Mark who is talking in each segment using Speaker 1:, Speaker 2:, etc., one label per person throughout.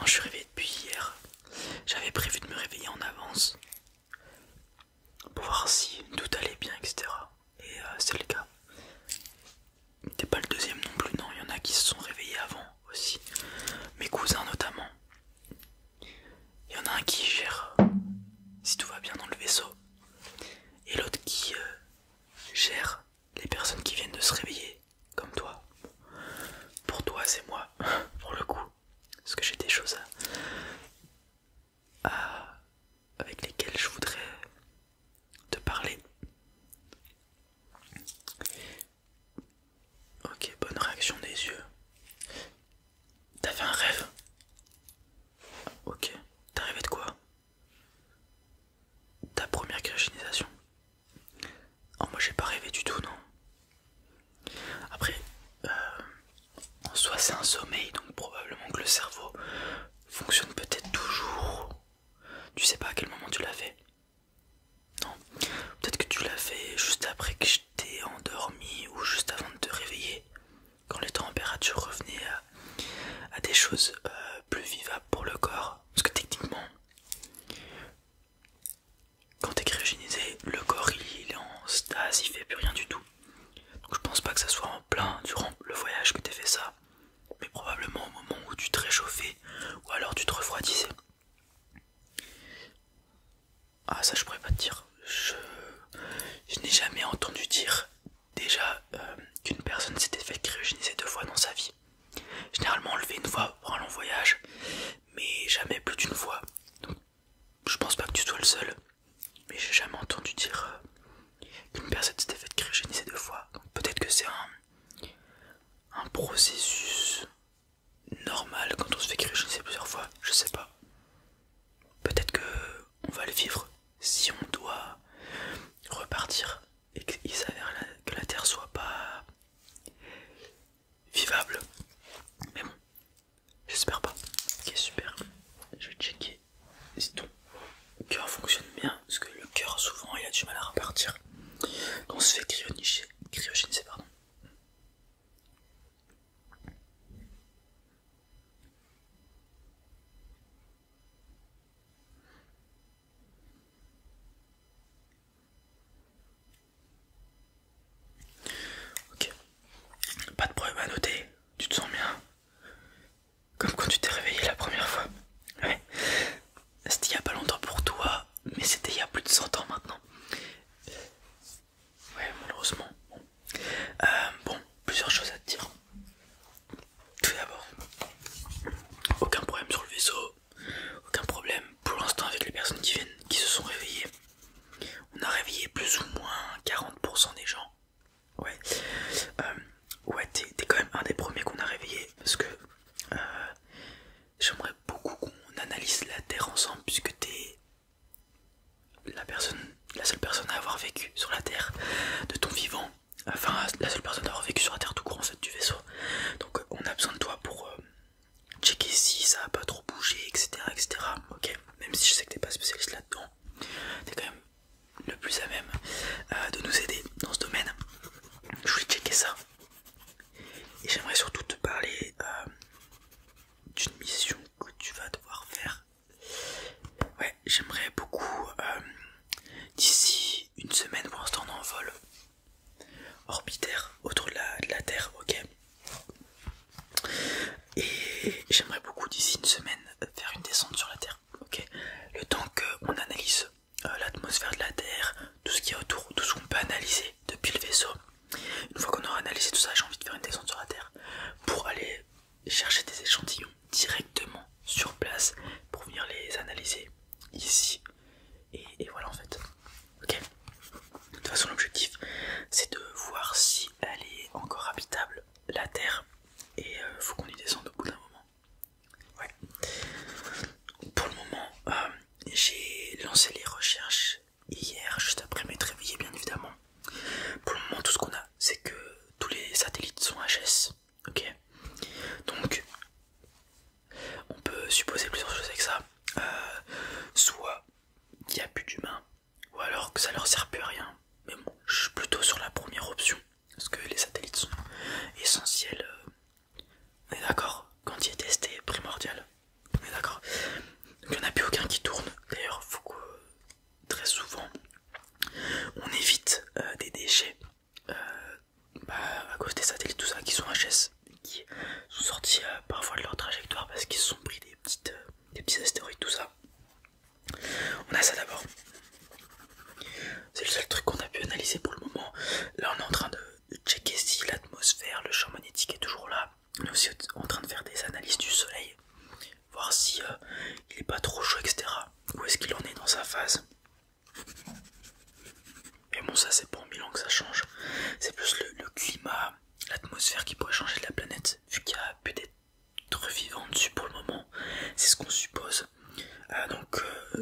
Speaker 1: je suis réveillé depuis hier. J'avais prévu de me réveiller en avance pour voir si tout allait bien, etc. Et c'est le cas. T'es pas le deuxième non plus, non, il y en a qui se sont réveillés avant aussi. Mes cousins notamment. Il y en a un qui gère si tout va bien dans le vaisseau. Et l'autre qui gère les personnes qui viennent de se réveiller, comme toi. Pour toi, c'est moi, pour le coup. Parce que j'ai des choses avec lesquelles je voudrais te parler. Ok, bonne réaction des yeux. T'as fait un rêve? Ok, t'as rêvé de quoi? Ta première cryogénisation? Oh, moi j'ai pas rêvé du tout, non. Après, en soi c'est un sommeil, donc probablement que le cerveau fonctionne peut-être toujours. Tu sais pas à quel moment tu l'as fait? Non. Peut-être que tu l'as fait juste après que je t'ai endormi ou juste avant de te réveiller, quand les températures revenaient à des choses plus vivables pour le corps. Parce que techniquement, quand t'es cryogénisé, le corps il est en stase, il fait plus rien du tout. Donc je pense pas que ça soit en plein durant le voyage que t'aies fait ça, mais probablement au moment où tu te réchauffais ou alors tu te refroidissais. Ah, ça je pourrais pas te dire. Je n'ai jamais entendu dire déjà qu'une personne s'était fait cryogéniser 2 fois dans sa vie. Généralement on le fait une fois pour un long voyage, mais jamais plus d'une fois. Donc je pense pas que tu sois le seul, mais j'ai jamais entendu dire qu'une personne s'était fait cryogéniser 2 fois. Donc peut-être que c'est un processus normal quand on se fait cryogéniser plusieurs fois, je sais pas. Peut-être que on va le vivre si on doit repartir et qu'il s'avère que la Terre soit pas vivable. Mais bon, j'espère pas. Ok, super. Je vais checker si ton cœur fonctionne bien, parce que le cœur souvent il a du mal à repartir quand on se fait cryogéniser, pardon. Ok, pas de problème à noter, tu te sens bien? Comme quand tu t'es réveillé la première fois. Ouais, c'était il y a pas longtemps pour toi, mais c'était il y a plus de 100 ans maintenant. Ouais, malheureusement. Bon, plusieurs choses à te dire. Tout d'abord, aucun problème sur le vaisseau, aucun problème pour l'instant avec les personnes qui se sont réveillées. On a réveillé plus ou moins 40% des gens. Ouais, ouais, t'es quand même un des premiers qu'on a réveillé parce que j'aimerais beaucoup qu'on analyse la Terre ensemble puisque t'es la seule personne à avoir vécu sur la Terre de ton vivant. Enfin, la seule personne à avoir vécu sur la Terre tout court en fait du vaisseau. Donc on a besoin de toi pour checker si ça a pas trop bougé, etc. etc. Ok, même si je sais que t'es pas spécialiste là-dedans, t'es quand même le plus à même de nous aider dans ce domaine. Je voulais checker ça. Et j'aimerais surtout te parler d'une mission que tu vas devoir faire. Ouais, j'aimerais beaucoup d'ici une semaine, pour l'instant on est en vol orbitaire autour de la Terre, ok. Et j'aimerais beaucoup d'ici une semaine faire une descente sur la Terre, ok. Le temps qu'on analyse l'atmosphère de la Terre, tout ce qu'il y a autour, tout ce qu'on peut analyser depuis le vaisseau. Une fois qu'on aura analysé tout ça, j'ai envie de faire une descente sur la Terre pour aller chercher des échantillons directement sur place pour venir les analyser ici. Et voilà en fait. Ok. De toute façon l'objectif c'est de voir si elle est encore habitable, la Terre. Et faut qu'on y descende au bout d'un moment. Ouais. Pour le moment, j'ai lancé les recherches hier, juste après m'être réveillé bien évidemment. Pour le moment tout ce qu'on a c'est que tous les satellites sont HS. Ok. Donc on peut supposer plusieurs choses avec ça. Soit qu'il n'y a plus d'humains, ou alors que ça leur sert plus à rien. Mais bon, je suis plutôt sur la première option, parce que les satellites sont essentiels. On est d'accord? Quand il est testé, primordial. On est d'accord?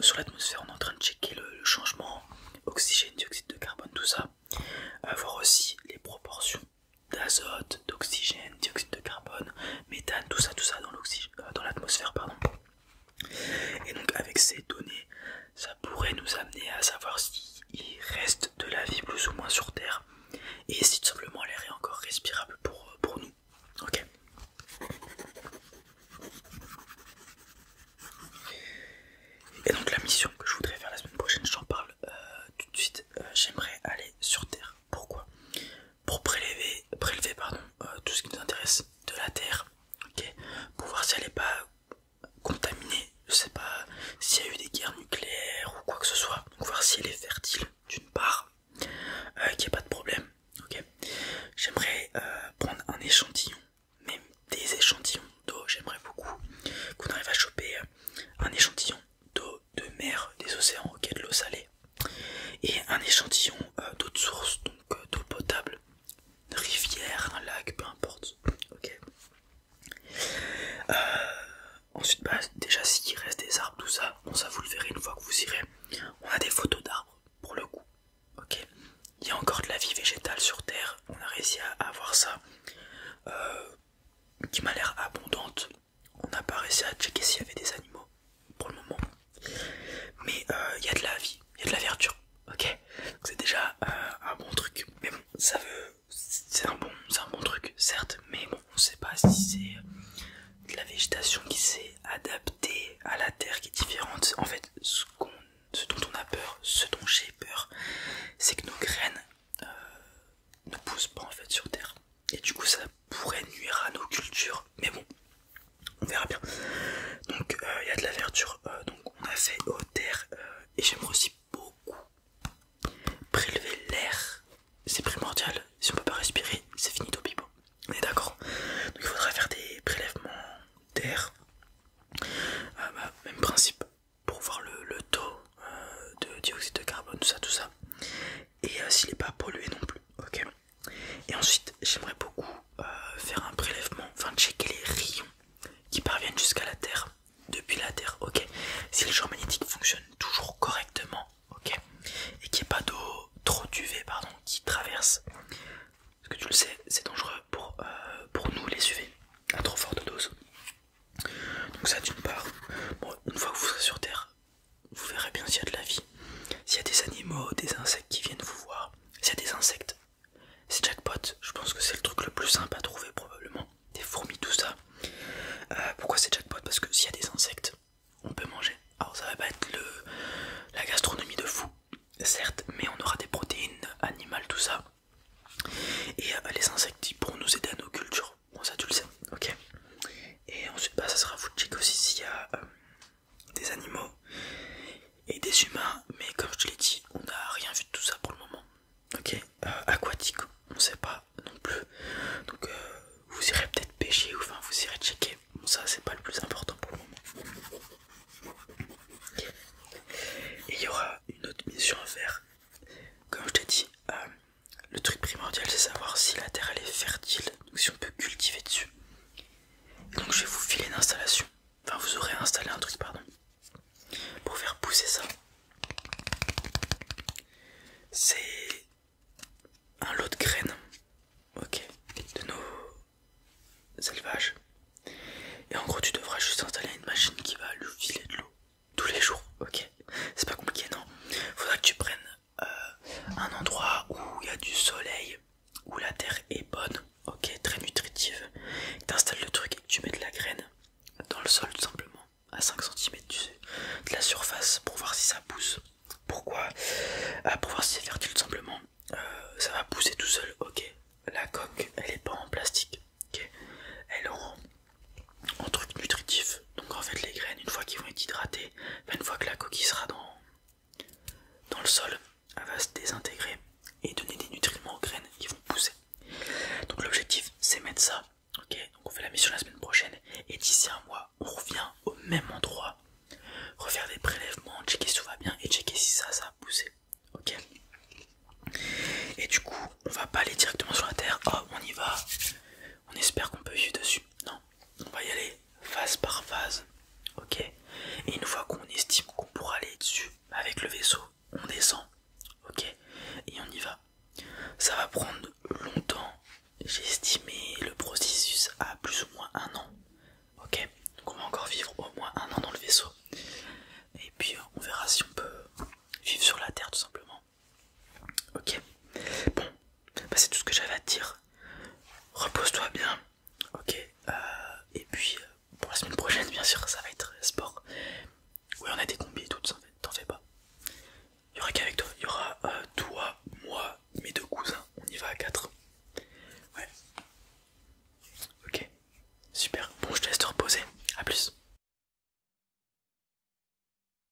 Speaker 1: sur l'atmosphère, on est en train de checker le changement oxygène, dioxyde de carbone, tout ça. Voir aussi les proportions d'azote, d'oxygène, dioxyde de carbone, méthane, tout ça dans l'atmosphère, pardon. Et donc avec ces données, ça pourrait nous amener à savoir s'il reste de la vie plus ou moins sur Terre et si tout simplement l'air est encore respirable pour nous. Ok. Et donc la mission que je voudrais faire la semaine prochaine, j'en parle tout de suite. J'aimerais aller sur Terre. Pourquoi? Pour prélever tout ce qui nous intéresse de la Terre, ok, pour voir si elle n'est pas contaminée, je sais pas s'il y a eu des guerres nucléaires ou quoi que ce soit, donc voir si elle est fertile d'une part, qu'il n'y ait pas de problème, ok. J'aimerais prendre un échantillon, même des échantillons d'eau, j'aimerais beaucoup qu'on arrive à choper un échantillon d'eau de mer, des océans, ok, de l'eau salée, et un échantillon d'eau de source, donc d'eau potable, une rivière, un lac, peu importe, ok. Ensuite, bah, déjà s'il reste des arbres, tout ça, bon ça vous le verrez une fois que vous irez. On a des photos d'arbres pour le coup, ok. Il y a encore de la vie végétale sur Terre, on a réussi à avoir ça, qui m'a l'air abondante. On n'a pas réussi à checker s'il y avait des animaux pour le moment, mais il y a de la vie, il y a de la verdure, ok. Donc c'est déjà un bon truc, mais bon, c'est un bon truc certes, mais bon, on sait pas si c'est de la végétation qui s'est adaptée à la terre qui est différente. En fait, ce dont on a peur, ce dont j'ai peur, c'est que nos graines ne poussent pas en fait sur terre, et du coup ça pourrait nuire à nos cultures, mais bon, on verra bien. Donc il y a de la verdure, donc on a fait aux terres, et j'aimerais aussi beaucoup prélever l'air, c'est primordial. Si on peut pas respirer, c'est finito pipo, on est d'accord. Donc il faudra faire des prélèvements d'air, même principe, pour voir le taux de dioxyde de carbone, tout ça, et s'il n'est pas pollué non plus, ok. Et ensuite j'aimerais beaucoup faire un prélèvement, enfin checker les rayons qui parviennent jusqu'à la Terre, depuis la Terre, ok. Si le champ magnétique fonctionne toujours correctement, ok, et qu'il n'y ait pas d'eau trop d'UV, pardon, qui traverse, parce que tu le sais, c'est dangereux pour nous les UV à trop forte dose. Donc ça d'une part. Bon, une fois que vous serez sur Terre, vous verrez bien s'il y a de la vie, s'il y a des animaux, des insectes qui viennent vous voir. S'il y a des insectes, c'est jackpot, je pense que c'est le truc le plus simple à trouver probablement, des fourmis, tout ça. Pourquoi c'est jackpot? Parce que s'il y a des insectes, on peut manger. Alors ça va pas être la gastronomie de fou, certes, mais on aura des protéines animales, tout ça. Et les insectes, ils pourront nous aider à nos cultures. Bon, ça tu le sais, ok. Et ensuite, bah, ça sera à vous de checker aussi s'il y a des animaux et des humains. Mais comme je te l'ai dit, on n'a rien vu de tout ça pour le moment. Ok, aquatique, on sait pas non plus. Donc vous irez peut-être pêcher, ou enfin vous irez checker. Bon, ça c'est pas le plus important pour le moment. Et il y aura une autre mission à faire. Comme je t'ai dit, le truc primordial c'est savoir si la terre elle est fertile, donc si on peut cultiver dessus. Et donc je vais vous filer une installation, enfin vous aurez installé un truc, pardon, pour faire pousser ça. C'est un lot de graines, ok, de nos élevages. Et en gros tu devras juste installer une machine qui va lui filer de l'eau tous les jours, ok. C'est pas compliqué, non. Faudra que tu prennes un endroit où il y a du soleil, où la terre est bonne, ok, très nutritive. Tu installes le truc et que tu mets de la graine dans le sol tout simplement, à 5 cm de la surface, pour voir si ça pousse. Pourquoi? Pour voir si c'est fertile tout simplement. Ça va pousser tout seul, ok. La coque, elle est pas en plastique, ok. Elle est en truc nutritif. Donc en fait les graines, une fois qu'ils vont être hydratées, une fois que la coquille sera dans le sol, elle va se désintégrer et donner des nutriments aux graines qui vont pousser. Donc l'objectif c'est mettre ça, ok. Donc on fait la mission la semaine prochaine, et d'ici un mois on revient au même endroit, refaire des prélèvements, checker si tout va bien et checker si ça a poussé, ok. Et du coup on va pas aller directement sur la terre, oh on y va, on espère qu'on peut vivre dessus. Non, on va y aller phase par phase, ok. Et une fois qu'on estime qu'on pourra aller sûr, ça va être sport. Oui, on a des combis et tout.